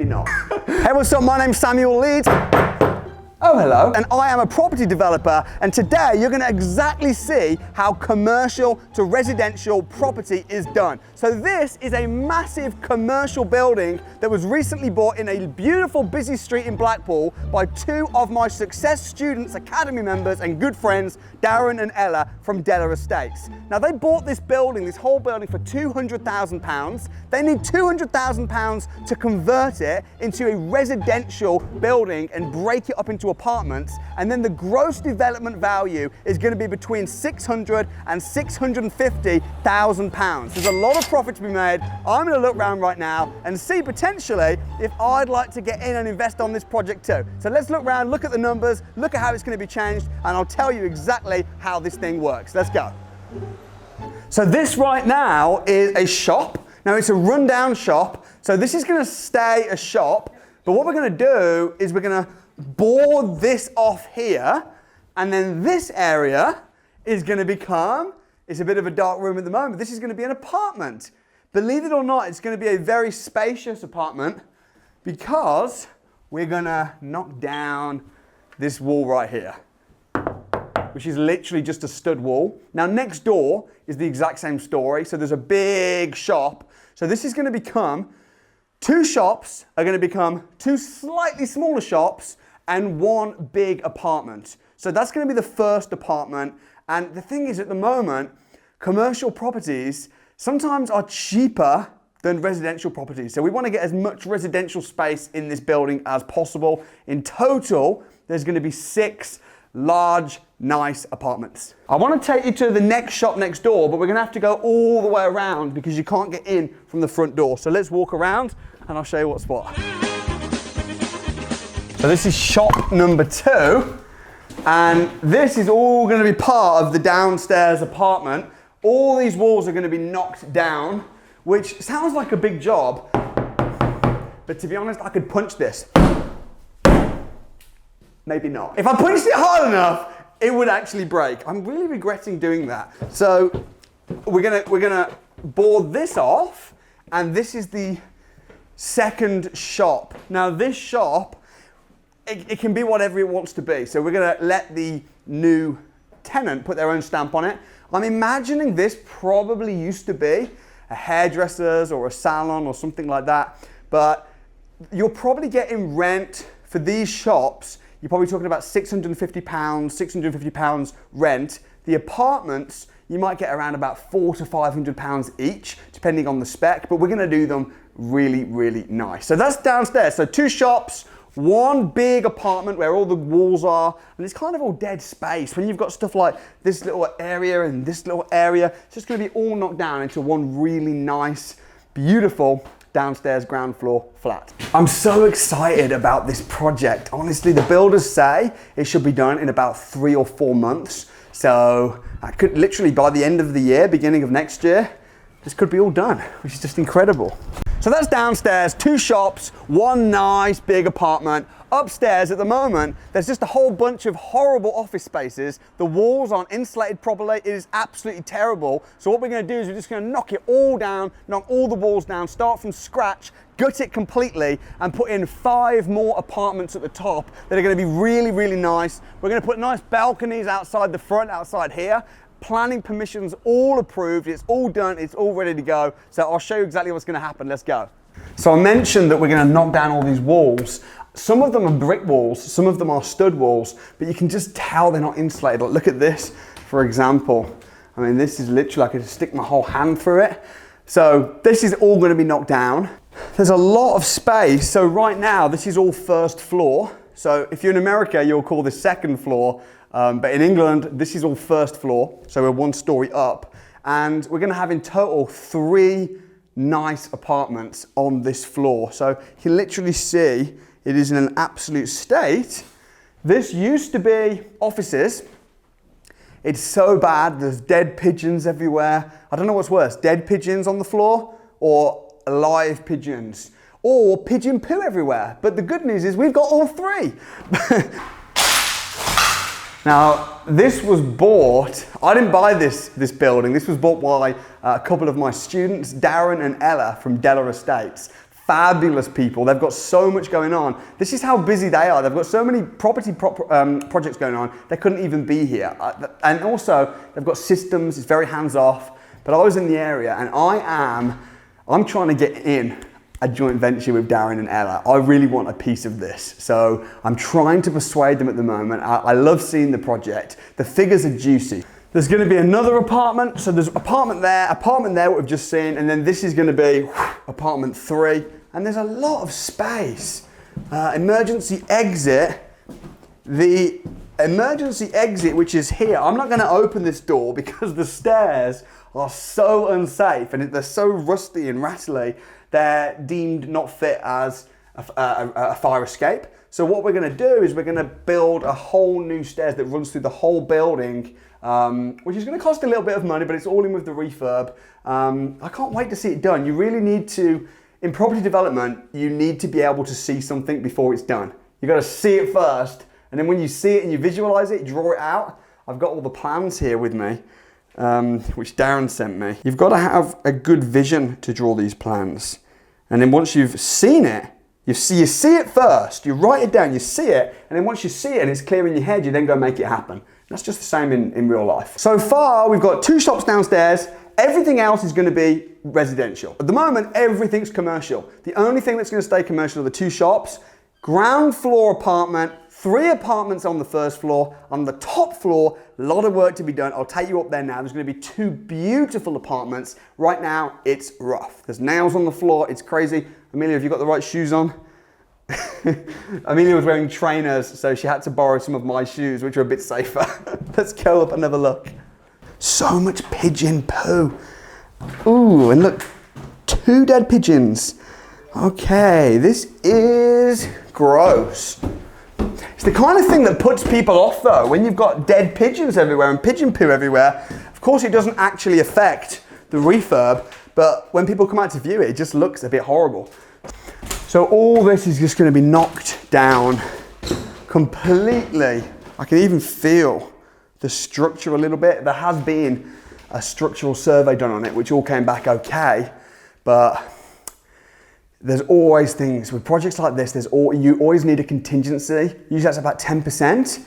not. Hey, what's up? My name's Samuel Leeds. Oh, hello. And I am a property developer, and today you're going to exactly see how commercial to residential property is done. So this is a massive commercial building that was recently bought in a beautiful busy street in Blackpool by two of my Success Students Academy members and good friends, Darren and Ella from Della Estates. Now they bought this building, this whole building, for £200,000. They need £200,000 to convert it into a residential building and break it up into apartments, and then the gross development value is going to be between £600,000 and £650,000. There's a lot of profit to be made. I'm going to look around right now and see potentially if I'd like to get in and invest on this project too. So let's look around, look at the numbers, look at how it's going to be changed, and I'll tell you exactly how this thing works. Let's go. So this right now is a shop. Now it's a rundown shop, so this is going to stay a shop, but what we're going to do is we're going to board this off here, and then this area is going to become, it's a bit of a dark room at the moment, this is going to be an apartment. Believe it or not, it's going to be a very spacious apartment because we're going to knock down this wall right here, which is literally just a stud wall. Now next door is the exact same story, so there's a big shop. So this is going to become, two shops are going to become two slightly smaller shops and one big apartment. So that's going to be the first apartment. And the thing is, at the moment, commercial properties sometimes are cheaper than residential properties. So we want to get as much residential space in this building as possible. In total, there's going to be 6 large, nice apartments. I want to take you to the next shop next door, but we're going to have to go all the way around because you can't get in from the front door. So let's walk around and I'll show you what's what. So this is shop number 2, and this is all going to be part of the downstairs apartment. All these walls are going to be knocked down, which sounds like a big job, but to be honest, I could punch this. Maybe not. If I punched it hard enough, it would actually break. I'm really regretting doing that. So we're gonna board this off, and this is the second shop. Now this shop, it can be whatever it wants to be. So we're going to let the new tenant put their own stamp on it. I'm imagining this probably used to be a hairdresser's or a salon or something like that. But you're probably getting rent for these shops. You're probably talking about £650 rent. The apartments, you might get around about £400 to £500 each, depending on the spec. But we're going to do them really, really nice. So that's downstairs. So 2 shops. One big apartment where all the walls are, and it's kind of all dead space. When you've got stuff like this little area and this little area, it's just going to be all knocked down into one really nice, beautiful downstairs ground floor flat. I'm so excited about this project. Honestly, the builders say it should be done in about 3 or 4 months. So I could literally, by the end of the year, beginning of next year, this could be all done, which is just incredible. So that's downstairs, 2 shops, 1 nice big apartment. Upstairs at the moment, there's just a whole bunch of horrible office spaces. The walls aren't insulated properly. It is absolutely terrible. So what we're going to do is we're just going to knock it all down, knock all the walls down, start from scratch, gut it completely, and put in 5 more apartments at the top that are going to be really, really nice. We're going to put nice balconies outside the front, outside here. Planning permissions all approved, it's all done, it's all ready to go. So I'll show you exactly what's going to happen. Let's go. So I mentioned that we're going to knock down all these walls. Some of them are brick walls, some of them are stud walls, but you can just tell they're not insulated. Like, look at this, for example. I mean, this is literally, I could stick my whole hand through it. So this is all going to be knocked down. There's a lot of space. So right now, this is all first floor. So if you're in America, you'll call this second floor. But in England, this is all first floor, so we're 1 story up. And we're going to have in total 3 nice apartments on this floor. So you can literally see it is in an absolute state. This used to be offices. It's so bad, there's dead pigeons everywhere. I don't know what's worse, dead pigeons on the floor or live pigeons or pigeon poo everywhere. But the good news is we've got all 3. Now, this was bought, I didn't buy this building, this was bought by a couple of my students, Darren and Ella from Della Estates. fabulous people. They've got so much going on. This is how busy they are. They've got so many projects going on, they couldn't even be here. And also, they've got systems, it's very hands-off. But I was in the area, and I'm trying to get in a joint venture with Darren and Ella. I really want a piece of this. So I'm trying to persuade them at the moment. I love seeing the project. The figures are juicy. There's going to be another apartment. So there's apartment there, what we've just seen, and then this is going to be apartment 3. And there's a lot of space. Emergency exit. The emergency exit, which is here, I'm not going to open this door because the stairs are so unsafe and they're so rusty and rattly, they're deemed not fit as a fire escape. So what we're going to do is we're going to build a whole new stairs that runs through the whole building, which is going to cost a little bit of money, but it's all in with the refurb. I can't wait to see it done. You really need to, in property development, you need to be able to see something before it's done. You've got to see it first, and then when you see it and you visualize it, draw it out. I've got all the plans here with me, which Darren sent me. You've got to have a good vision to draw these plans. And then once you've seen it, you see it first, you write it down, you see it, and then once you see it and it's clear in your head, you then go make it happen. That's just the same in real life. So far, we've got 2 shops downstairs. Everything else is going to be residential. At the moment, everything's commercial. The only thing that's going to stay commercial are the 2 shops, ground floor apartment, 3 apartments on the first floor. On the top floor, a lot of work to be done. I'll take you up there now. There's going to be 2 beautiful apartments. Right now, it's rough. There's nails on the floor. It's crazy. Amelia, have you got the right shoes on? Amelia was wearing trainers, so she had to borrow some of my shoes, which are a bit safer. Let's go up and have a look. So much pigeon poo. Ooh, and look, 2 dead pigeons. Okay, this is gross. It's the kind of thing that puts people off though, when you've got dead pigeons everywhere and pigeon poo everywhere. Of course it doesn't actually affect the refurb, but when people come out to view it, it just looks a bit horrible. So all this is just going to be knocked down completely. I can even feel the structure a little bit. There has been a structural survey done on it, which all came back okay, but there's always things with projects like this. You always need a contingency. Usually that's about 10%,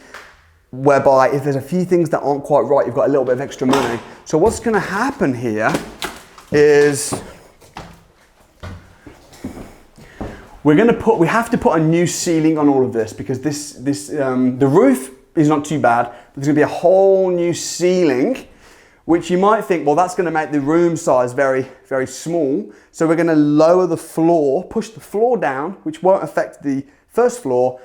whereby if there's a few things that aren't quite right, you've got a little bit of extra money. So what's going to happen here is we have to put a new ceiling on all of this because the roof is not too bad, but there's going to be a whole new ceiling, which you might think, well, that's going to make the room size very, very small. So we're going to lower the floor, push the floor down, which won't affect the first floor,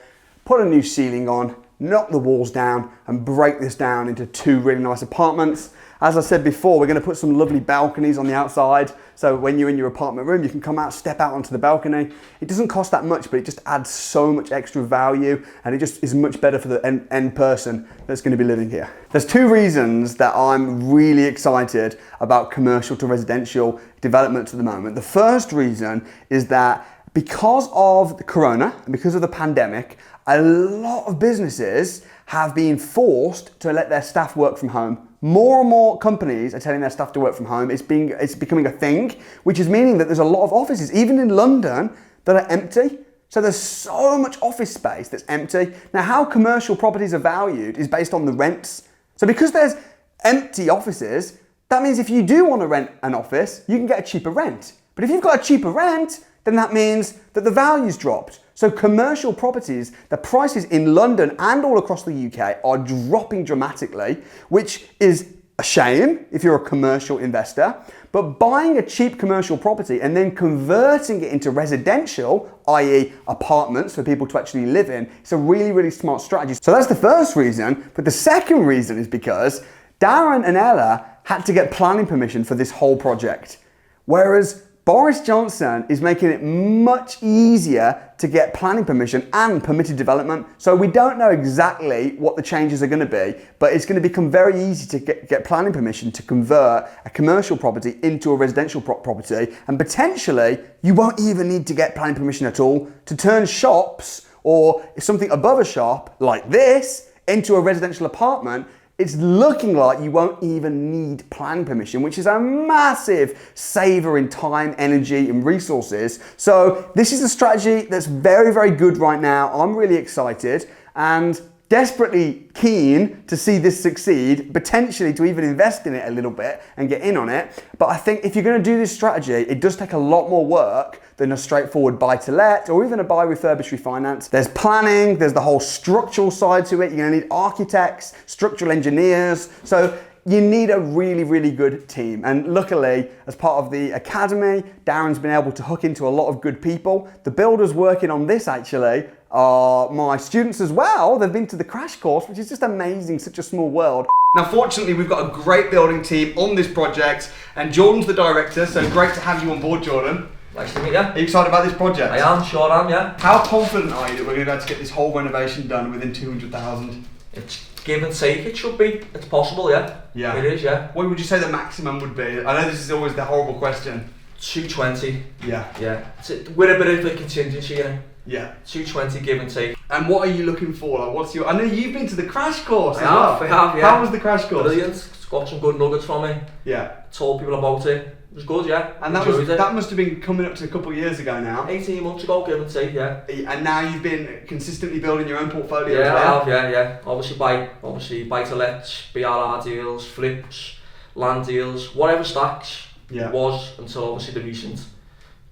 put a new ceiling on, knock the walls down, and break this down into 2 really nice apartments. As I said before, we're going to put some lovely balconies on the outside. So when you're in your apartment room, you can come out, step out onto the balcony. It doesn't cost that much, but it just adds so much extra value, and it just is much better for the end person that's going to be living here. There's 2 reasons that I'm really excited about commercial to residential development at the moment. The first reason is that because of the corona and because of the pandemic, a lot of businesses have been forced to let their staff work from home. More and more companies are telling their staff to work from home. It's becoming a thing, which is meaning that there's a lot of offices, even in London, that are empty. So there's so much office space that's empty. Now, how commercial properties are valued is based on the rents. So because there's empty offices, that means if you do want to rent an office, you can get a cheaper rent. But if you've got a cheaper rent, then that means that the value's dropped. So commercial properties, the prices in London and all across the UK are dropping dramatically, which is a shame if you're a commercial investor. But buying a cheap commercial property and then converting it into residential, i.e. apartments for people to actually live in, it's a really, really smart strategy. So that's the first reason. But the second reason is because Darren and Ella had to get planning permission for this whole project. Whereas Boris Johnson is making it much easier to get planning permission and permitted development. So we don't know exactly what the changes are going to be, but it's going to become very easy to get planning permission to convert a commercial property into a residential property. And potentially, you won't even need to get planning permission at all to turn shops or something above a shop like this into a residential apartment. it's looking like you won't even need planning permission, which is a massive saver in time, energy, and resources. So this is a strategy that's very, very good right now. I'm really excited and desperately keen to see this succeed, potentially to even invest in it a little bit and get in on it. But I think if you're going to do this strategy, it does take a lot more work than a straightforward buy-to-let or even a buy, refurbish, refinance. There's planning, there's the whole structural side to it. You're going to need architects, structural engineers. So you need a really, really good team. And luckily, as part of the academy, Darren's been able to hook into a lot of good people. The builders working on this actually are my students as well. They've been to the crash course, which is just amazing, such a small world. Now, fortunately, we've got a great building team on this project, and Jordan's the director, so great to have you on board, Jordan. Nice to meet you. Are you excited about this project? I am, sure am, yeah. How confident are you that we're going to be able to get this whole renovation done within 200,000? It's give and take, it should be. It's possible, yeah. Yeah. It is, yeah. What would you say the maximum would be? I know this is always the horrible question. 220. Yeah. Yeah. With a bit of a contingency, you know. Yeah. 220 give and take. And what are you looking for? Like, what's your? I know you've been to the crash course. I have, yeah. How was the crash course? Brilliant. It's got some good nuggets from me. Yeah. Told people about it. It was good, yeah. And that must have been coming up to a couple of years ago now. 18 months ago, give and take, yeah. And now you've been consistently building your own portfolio. Yeah, as well. I have, yeah. Obviously buy to lets, BRR deals, flips, land deals, whatever stacks. Yeah. Was until obviously the recent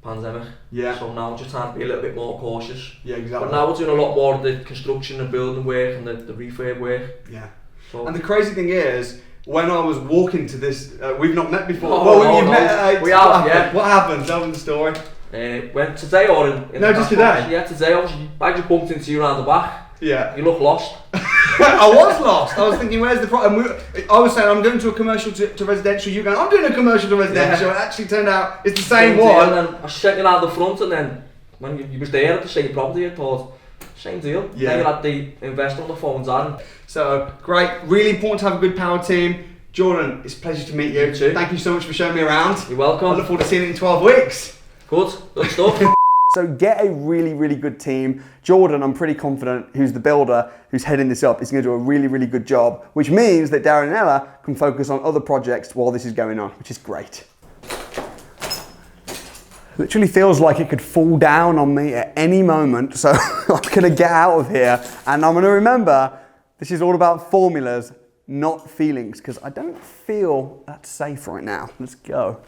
pandemic. Yeah. So now I'm just trying to be a little bit more cautious. Yeah, exactly. But now we're doing a lot more of the construction and building work and the refurb work. Yeah. So. And the crazy thing is, when I was walking to this, we've not met before. Oh, well, no, met. We have, yeah. What happened? Tell me the story. When today or in no, just today. Yeah, today I just bumped into you around the back. Yeah. You look lost. I was lost. I was thinking, where's the problem? I was saying I'm going to a commercial to residential. You going? I'm doing a commercial to residential. Yeah. It actually turned out it's the same one. And then I was checking out the front, and then when you was there at the same property, I thought same deal. Yeah. Then you had the investor on the phone, Darren. So great. Really important to have a good power team. Jordan, it's a pleasure to meet you. You too. Thank you so much for showing me around. You're welcome. I look forward to seeing it in 12 weeks. Good stuff. So get a really, really good team. Jordan, I'm pretty confident, who's the builder, who's heading this up, is going to do a really, really good job, which means that Darren and Ella can focus on other projects while this is going on, which is great. Literally feels like it could fall down on me at any moment, so I'm going to get out of here, and I'm going to remember this is all about formulas, not feelings, because I don't feel that safe right now. Let's go.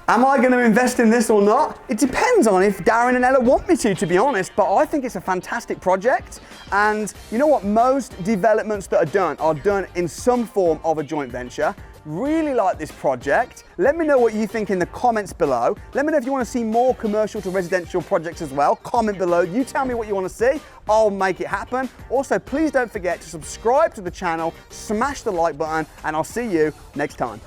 Am I going to invest in this or not? It depends on if Darren and Ella want me to be honest, but I think it's a fantastic project. And you know what? Most developments that are done in some form of a joint venture. Really like this project. Let me know what you think in the comments below. Let me know if you want to see more commercial to residential projects as well. Comment below. You tell me what you want to see. I'll make it happen. Also, please don't forget to subscribe to the channel, smash the like button, and I'll see you next time.